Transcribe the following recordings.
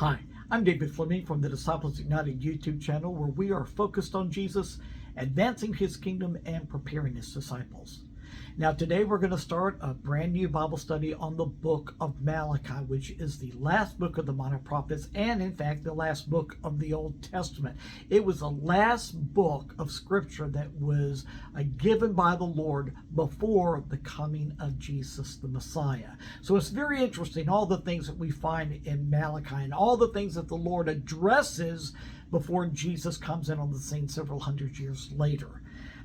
Hi, I'm David Fleming from the Disciples Ignited YouTube channel, where we are focused on Jesus, advancing his kingdom, and preparing his disciples. Now today we're going to start a brand new Bible study on the Book of Malachi, which is the last book of the minor prophets and in fact the last book of the Old Testament. It was the last book of scripture that was given by the Lord before the coming of Jesus the Messiah. So it's very interesting, all the things that we find in Malachi and all the things that the Lord addresses before Jesus comes in on the scene several hundred years later.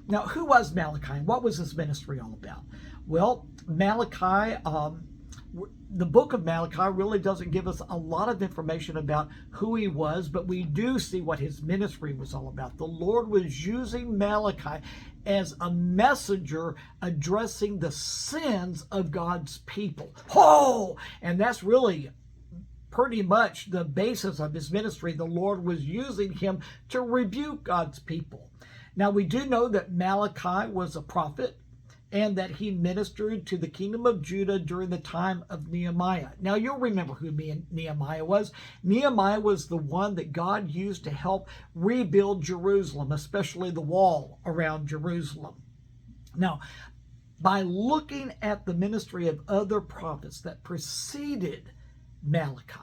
Now, who was Malachi and what was his ministry all about? Well, Malachi, the book of Malachi really doesn't give us a lot of information about who he was, but we do see what his ministry was all about. The Lord was using Malachi as a messenger addressing the sins of God's people. Oh, and that's really pretty much the basis of his ministry. The Lord was using him to rebuke God's people. Now, we do know that Malachi was a prophet and that he ministered to the kingdom of Judah during the time of Nehemiah. Now, you'll remember who Nehemiah was. Nehemiah was the one that God used to help rebuild Jerusalem, especially the wall around Jerusalem. Now, by looking at the ministry of other prophets that preceded Malachi,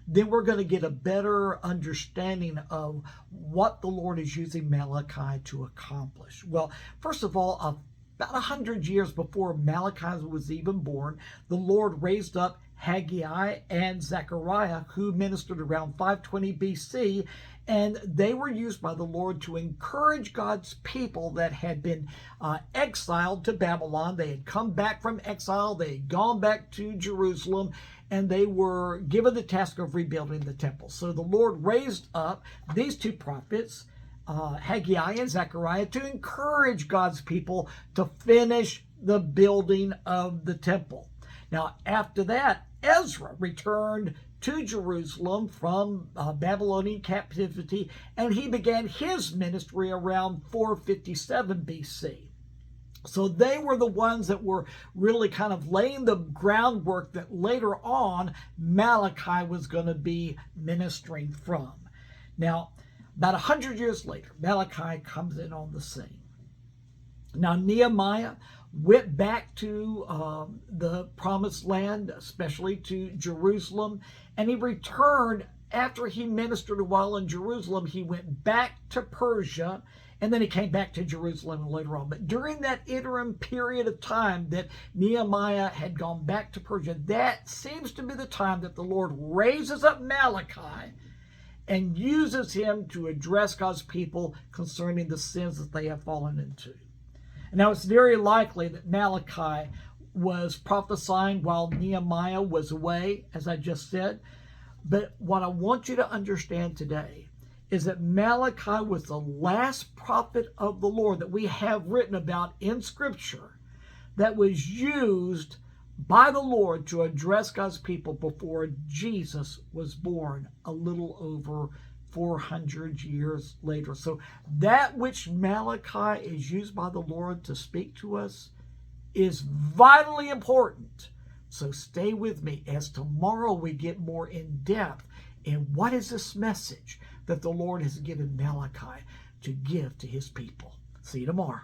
then we're going to get a better understanding of what the Lord is using Malachi to accomplish. Well, first of all, about 100 years before Malachi was even born, the Lord raised up Haggai and Zechariah, who ministered around 520 BC, and they were used by the Lord to encourage God's people that had been exiled to Babylon. They had come back from exile, they had gone back to Jerusalem, and they were given the task of rebuilding the temple. So the Lord raised up these two prophets, Haggai and Zechariah, to encourage God's people to finish the building of the temple. Now, after that, Ezra returned to Jerusalem from Babylonian captivity, and he began his ministry around 457 BC. So they were the ones that were really kind of laying the groundwork that later on Malachi was going to be ministering from. Now, about 100 years later, Malachi comes in on the scene. Now, Nehemiah went back to the promised land, especially to Jerusalem, and he returned after he ministered a while in Jerusalem. He went back to Persia, and then he came back to Jerusalem later on. But during that interim period of time that Nehemiah had gone back to Persia, that seems to be the time that the Lord raises up Malachi and uses him to address God's people concerning the sins that they have fallen into. Now, it's very likely that Malachi was prophesying while Nehemiah was away, as I just said. But what I want you to understand today is that Malachi was the last prophet of the Lord that we have written about in Scripture that was used by the Lord to address God's people before Jesus was born a little over 400 years later. So that which Malachi is used by the Lord to speak to us is vitally important. So stay with me as tomorrow we get more in depth in what is this message that the Lord has given Malachi to give to his people. See you tomorrow.